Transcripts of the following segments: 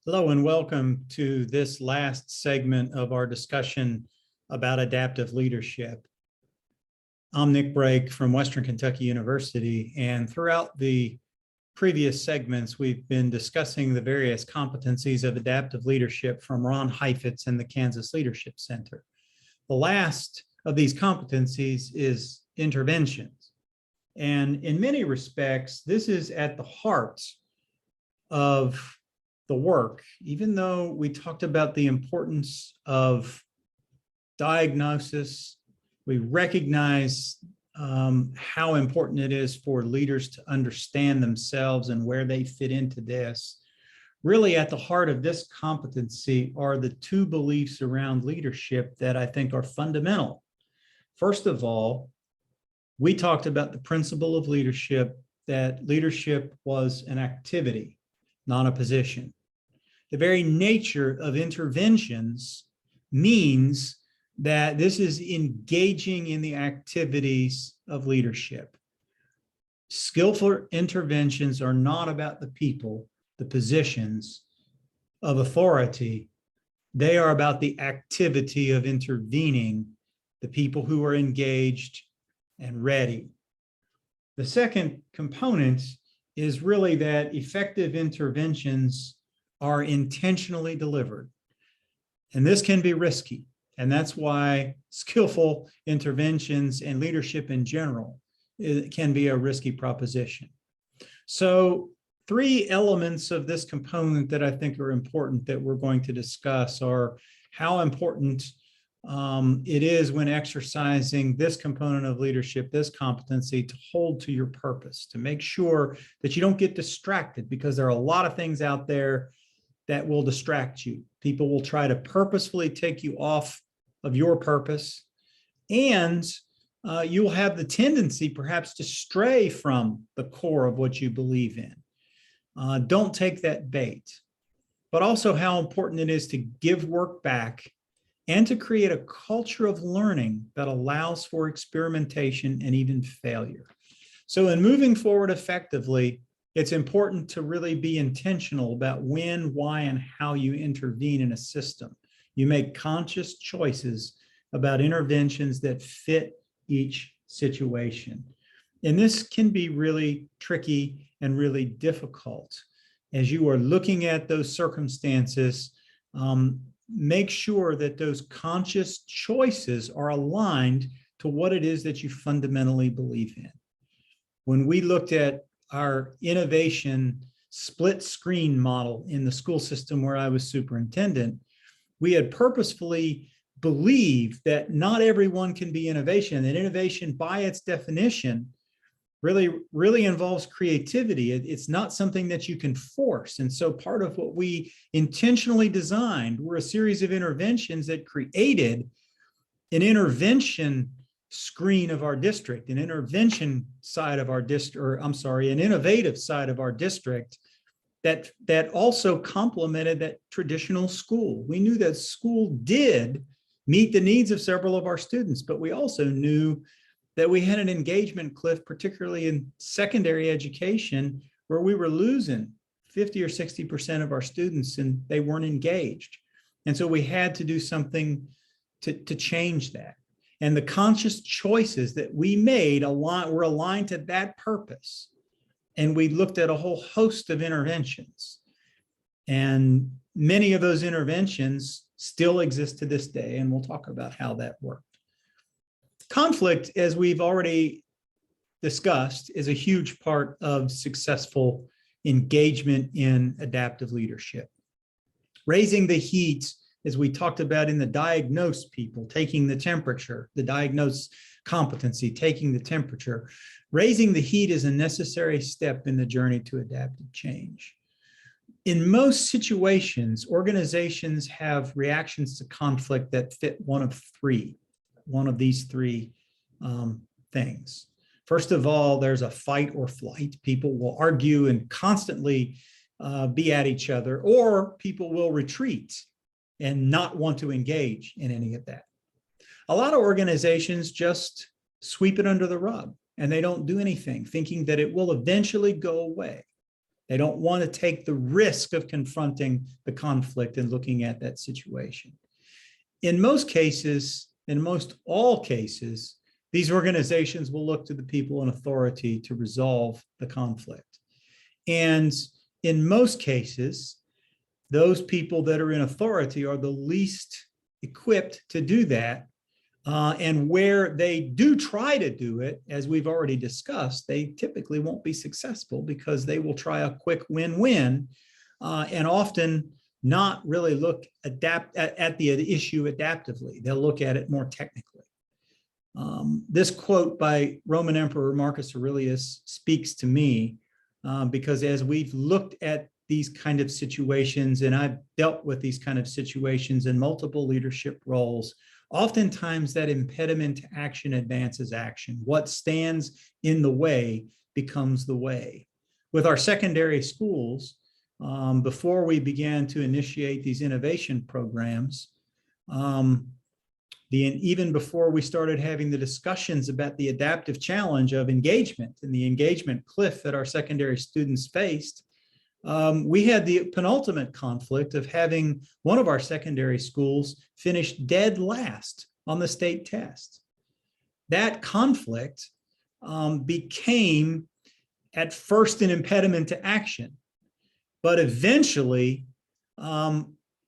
Hello and welcome to this last segment of our discussion about adaptive leadership. I'm Nick Brake from Western Kentucky University, and throughout the previous segments, we've been discussing the various competencies of adaptive leadership from Ron Heifetz and the Kansas Leadership Center. The last of these competencies is interventions. And in many respects, this is at the heart of the work. Even though we talked about the importance of diagnosis, we recognize how important it is for leaders to understand themselves and where they fit into this. Really at the heart of this competency are the two beliefs around leadership that I think are fundamental. First of all, we talked about the principle of leadership, that leadership was an activity, not a position. The very nature of interventions means that this is engaging in the activities of leadership. Skillful interventions are not about the people, the positions of authority. They are about the activity of intervening, the people who are engaged and ready. The second component is really that effective interventions are intentionally delivered. And this can be risky. And that's why skillful interventions and leadership in general can be a risky proposition. So three elements of this component that I think are important that we're going to discuss are how important it is when exercising this component of leadership, this competency, to hold to your purpose, to make sure that you don't get distracted, because there are a lot of things out there that will distract you. People will try to purposefully take you off of your purpose, and you'll have the tendency perhaps to stray from the core of what you believe in. Don't take that bait. But also how important it is to give work back and to create a culture of learning that allows for experimentation and even failure. So in moving forward effectively, it's important to really be intentional about when, why, and how you intervene in a system. You make conscious choices about interventions that fit each situation. And this can be really tricky and really difficult. As you are looking at those circumstances, make sure that those conscious choices are aligned to what it is that you fundamentally believe in. When we looked at our innovation split screen model in the school system where I was superintendent, we had purposefully believed that not everyone can be innovation, and innovation by its definition really involves creativity. It's not something that you can force. And so part of what we intentionally designed were a series of interventions that created an intervention screen of our district, an intervention side of our district, or I'm sorry, an innovative side of our district that also complemented that traditional school. We knew that school did meet the needs of several of our students, but we also knew that we had an engagement cliff, particularly in secondary education, where we were losing 50 or 60% of our students and they weren't engaged. And so we had to do something to change that. And the conscious choices that we made were aligned to that purpose. And we looked at a whole host of interventions. And many of those interventions still exist to this day, and we'll talk about how that worked. Conflict, as we've already discussed, is a huge part of successful engagement in adaptive leadership. Raising the heat, as we talked about in the diagnose people, taking the temperature, the diagnose competency, taking the temperature. Raising the heat is a necessary step in the journey to adaptive change. In most situations, organizations have reactions to conflict that fit one of these three things. First of all, there's a fight or flight. People will argue and constantly be at each other, or people will retreat and not want to engage in any of that. A lot of organizations just sweep it under the rug and they don't do anything, thinking that it will eventually go away. They don't want to take the risk of confronting the conflict and looking at that situation. In most cases, in most all cases, these organizations will look to the people in authority to resolve the conflict. And in most cases, those people that are in authority are the least equipped to do that. And where they do try to do it, as we've already discussed, they typically won't be successful because they will try a quick win-win and often not really look at the issue adaptively. They'll look at it more technically. This quote by Roman Emperor Marcus Aurelius speaks to me because as we've looked at these kind of situations, and I've dealt with these kind of situations in multiple leadership roles, oftentimes that impediment to action advances action. What stands in the way becomes the way. With our secondary schools, before we began to initiate these innovation programs, even before we started having the discussions about the adaptive challenge of engagement and the engagement cliff that our secondary students faced, we had the penultimate conflict of having one of our secondary schools finish dead last on the state test. That conflict became at first an impediment to action, but eventually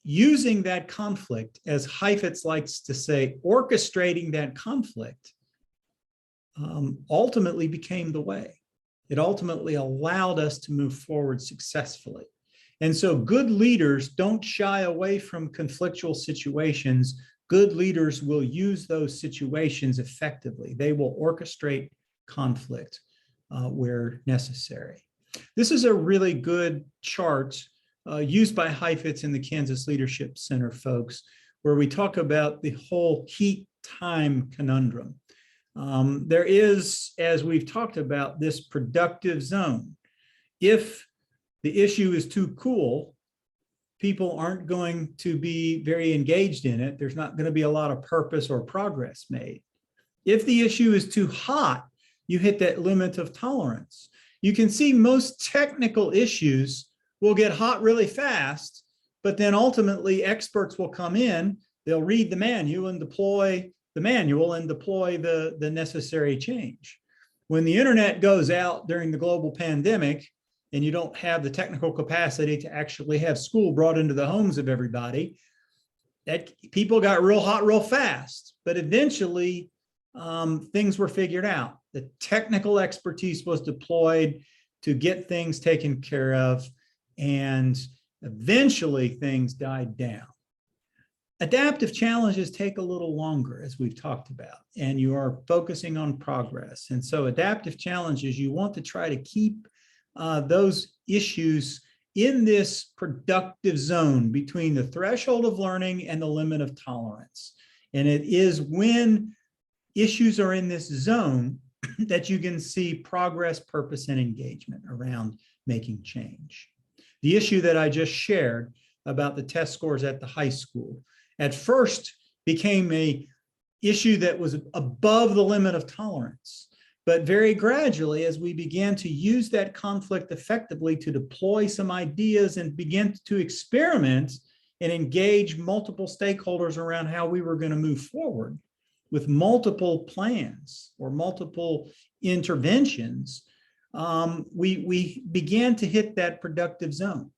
using that conflict, as Heifetz likes to say, orchestrating that conflict ultimately became the way. It ultimately allowed us to move forward successfully. And so good leaders don't shy away from conflictual situations. Good leaders will use those situations effectively. They will orchestrate conflict where necessary. This is a really good chart used by Heifetz in the Kansas Leadership Center, folks, where we talk about the whole heat-time conundrum. There is, as we've talked about, this productive zone. If the issue is too cool, people aren't going to be very engaged in it. There's not going to be a lot of purpose or progress made. If the issue is too hot, you hit that limit of tolerance. You can see most technical issues will get hot really fast, but then ultimately experts will come in, they'll read the manual and deploy the necessary change. When the internet goes out during the global pandemic and you don't have the technical capacity to actually have school brought into the homes of everybody, that people got real hot real fast, but eventually things were figured out. The technical expertise was deployed to get things taken care of, and eventually things died down. Adaptive challenges take a little longer, as we've talked about, and you are focusing on progress. And so adaptive challenges, you want to try to keep those issues in this productive zone between the threshold of learning and the limit of tolerance. And it is when issues are in this zone that you can see progress, purpose, and engagement around making change. The issue that I just shared about the test scores at the high school at first became an issue that was above the limit of tolerance. But very gradually, as we began to use that conflict effectively to deploy some ideas and begin to experiment and engage multiple stakeholders around how we were going to move forward with multiple plans or multiple interventions, we began to hit that productive zone.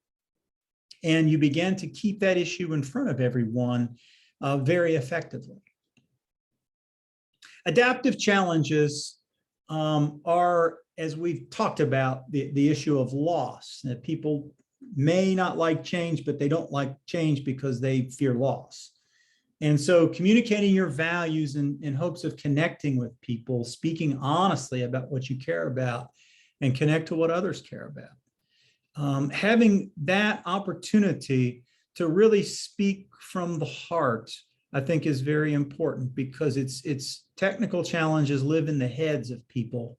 And you began to keep that issue in front of everyone very effectively. Adaptive challenges are, as we've talked about, the issue of loss. That people may not like change, but they don't like change because they fear loss. And so communicating your values in hopes of connecting with people, speaking honestly about what you care about, and connect to what others care about. Having that opportunity to really speak from the heart, I think, is very important, because it's technical challenges live in the heads of people,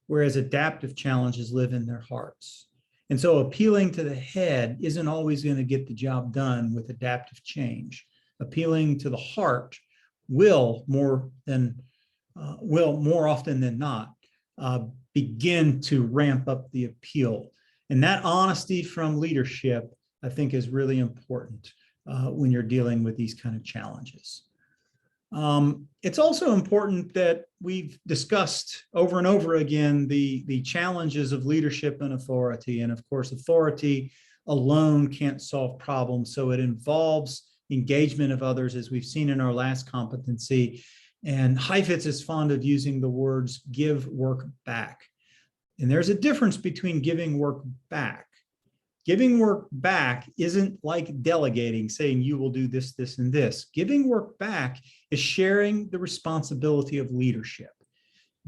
whereas adaptive challenges live in their hearts. And so appealing to the head isn't always going to get the job done with adaptive change. Appealing to the heart will more often than not begin to ramp up the appeal. And that honesty from leadership, I think, is really important when you're dealing with these kind of challenges. It's also important that we've discussed over and over again the challenges of leadership and authority. And of course, authority alone can't solve problems. So it involves engagement of others, as we've seen in our last competency. And Heifetz is fond of using the words give work back. And there's a difference between giving work back. Giving work back isn't like delegating, saying you will do this, this, and this. Giving work back is sharing the responsibility of leadership.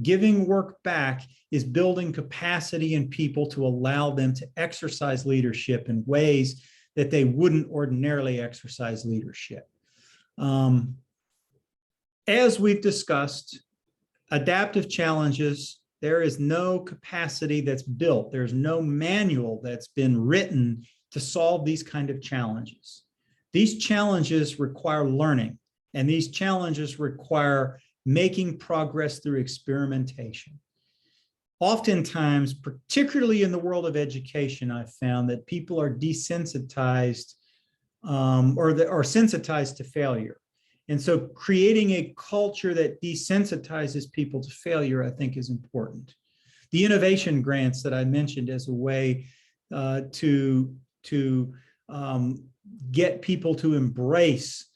Giving work back is building capacity in people to allow them to exercise leadership in ways that they wouldn't ordinarily exercise leadership. As we've discussed, adaptive challenges, there is no capacity that's built. There's no manual that's been written to solve these kind of challenges. These challenges require learning, and these challenges require making progress through experimentation. Oftentimes, particularly in the world of education, I've found that people are desensitized or sensitized to failure. And so creating a culture that desensitizes people to failure, I think, is important. The innovation grants that I mentioned as a way to get people to embrace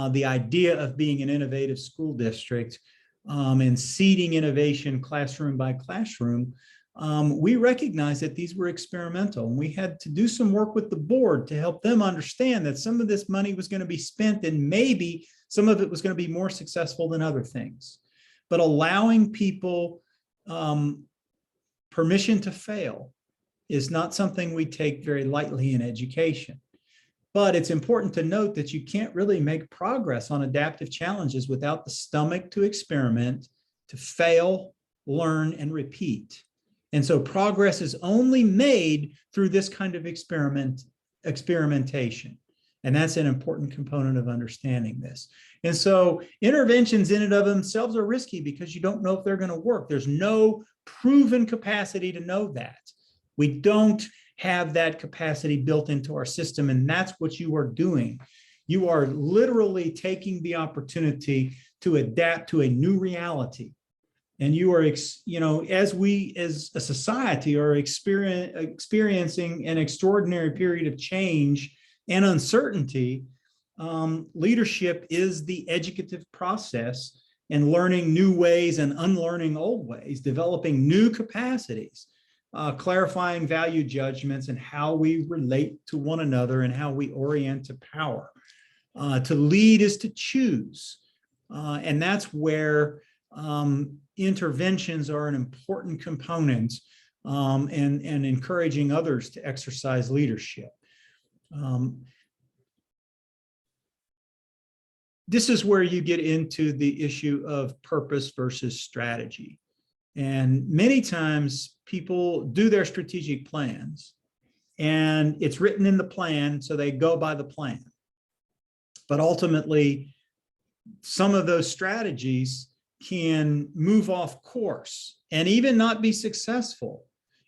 the idea of being an innovative school district and seeding innovation classroom by classroom, we recognized that these were experimental, and we had to do some work with the board to help them understand that some of this money was going to be spent and maybe some of it was going to be more successful than other things. But allowing people permission to fail is not something we take very lightly in education. But it's important to note that you can't really make progress on adaptive challenges without the stomach to experiment, to fail, learn, and repeat. And so progress is only made through this kind of experimentation. And that's an important component of understanding this. And so interventions in and of themselves are risky because you don't know if they're going to work. There's no proven capacity to know that. We don't have that capacity built into our system, and that's what you are doing. You are literally taking the opportunity to adapt to a new reality. And you are, as we as a society are experiencing an extraordinary period of change and uncertainty, leadership is the educative process, and learning new ways and unlearning old ways, developing new capacities, clarifying value judgments and how we relate to one another and how we orient to power. To lead is to choose. And that's where interventions are an important component, and encouraging others to exercise leadership. This is where you get into the issue of purpose versus strategy. And many times people do their strategic plans and it's written in the plan, so they go by the plan. But ultimately, some of those strategies can move off course and even not be successful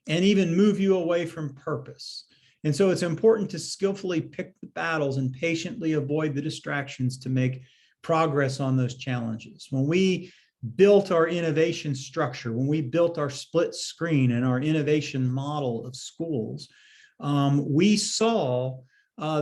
and even move you away from purpose. And so it's important to skillfully pick the battles and patiently avoid the distractions to make progress on those challenges. When we built our innovation structure, when we built our split screen and our innovation model of schools, we saw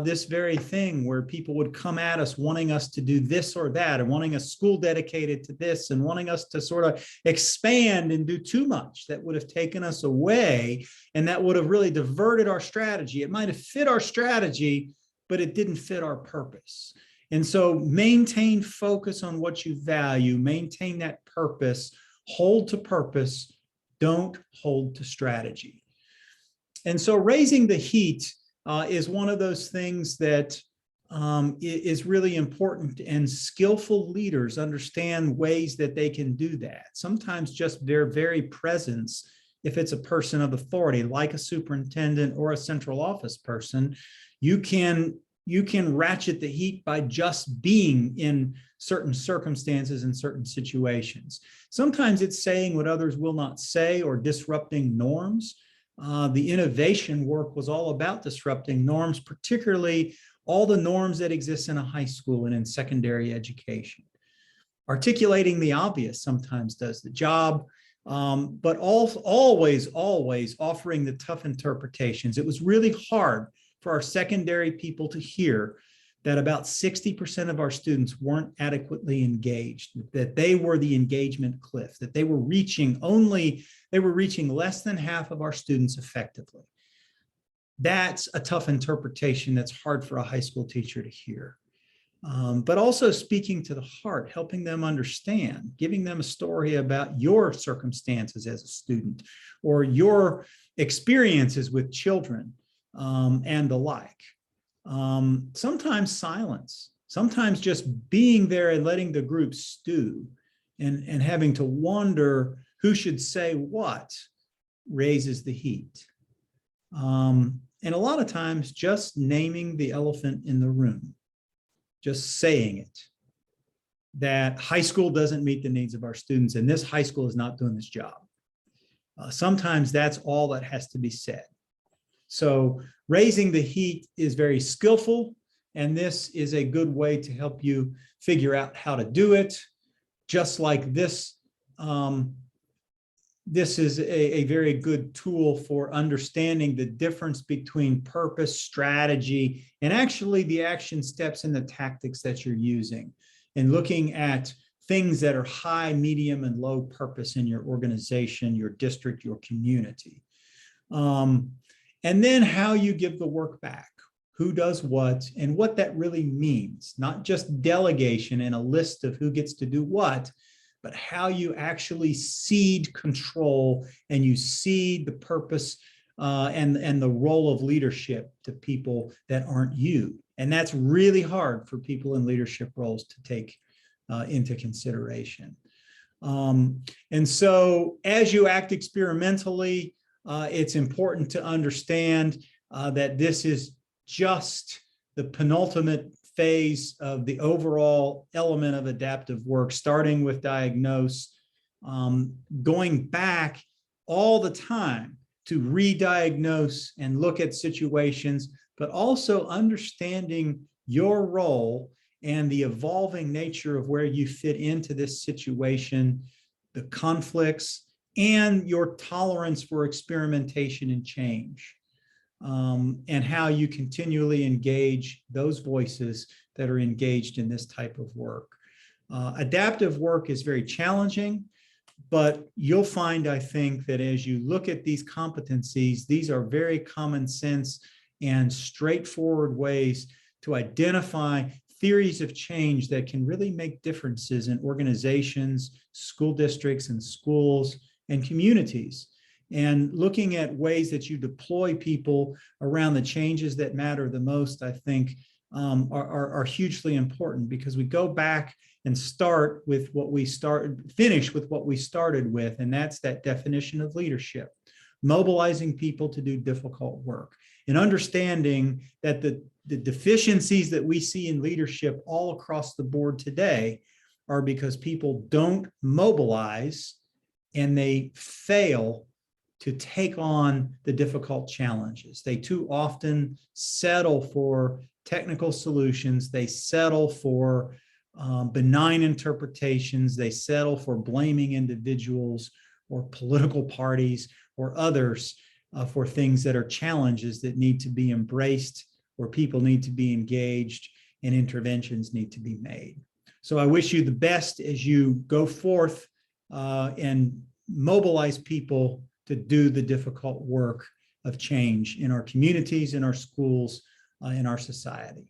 this very thing where people would come at us wanting us to do this or that, and wanting a school dedicated to this, and wanting us to sort of expand and do too much that would have taken us away, and that would have really diverted our strategy. It might have fit our strategy, but it didn't fit our purpose. And so maintain focus on what you value, maintain that purpose, hold to purpose, don't hold to strategy. And so raising the heat is one of those things that is really important, and skillful leaders understand ways that they can do that. Sometimes just their very presence, if it's a person of authority, like a superintendent or a central office person, you can ratchet the heat by just being in certain circumstances and certain situations. Sometimes it's saying what others will not say or disrupting norms. The innovation work was all about disrupting norms, particularly all the norms that exist in a high school and in secondary education. Articulating the obvious sometimes does the job, but always offering the tough interpretations. It was really hard for our secondary people to hear that about 60% of our students weren't adequately engaged, that they were the engagement cliff, that they were reaching less than half of our students effectively. That's a tough interpretation that's hard for a high school teacher to hear. But also speaking to the heart, helping them understand, giving them a story about your circumstances as a student or your experiences with children and the like. Sometimes silence, sometimes just being there and letting the group stew and having to wonder who should say what raises the heat. And a lot of times just naming the elephant in the room, just saying it, that high school doesn't meet the needs of our students and this high school is not doing this job. Sometimes that's all that has to be said. So raising the heat is very skillful, and this is a good way to help you figure out how to do it. Just like this, this is a very good tool for understanding the difference between purpose, strategy, and actually the action steps and the tactics that you're using, and looking at things that are high, medium, and low purpose in your organization, your district, your community. And then how you give the work back, who does what, and what that really means, not just delegation and a list of who gets to do what, but how you actually cede control and you cede the purpose and the role of leadership to people that aren't you. And that's really hard for people in leadership roles to take into consideration. And so as you act experimentally, it's important to understand that this is just the penultimate phase of the overall element of adaptive work, starting with diagnose, going back all the time to re-diagnose and look at situations, but also understanding your role and the evolving nature of where you fit into this situation, the conflicts, and your tolerance for experimentation and change, and how you continually engage those voices that are engaged in this type of work. Adaptive work is very challenging, but you'll find, I think, that as you look at these competencies, these are very common sense and straightforward ways to identify theories of change that can really make differences in organizations, school districts, and schools and communities. And looking at ways that you deploy people around the changes that matter the most, I think, are hugely important, because we go back and start with what we started, finish with what we started with, and that's that definition of leadership, mobilizing people to do difficult work, and understanding that the deficiencies that we see in leadership all across the board today are because people don't mobilize and they fail to take on the difficult challenges. They too often settle for technical solutions. They settle for benign interpretations. They settle for blaming individuals or political parties or others for things that are challenges that need to be embraced, where people need to be engaged and interventions need to be made. So I wish you the best as you go forth and mobilize people to do the difficult work of change in our communities, in our schools, in our society.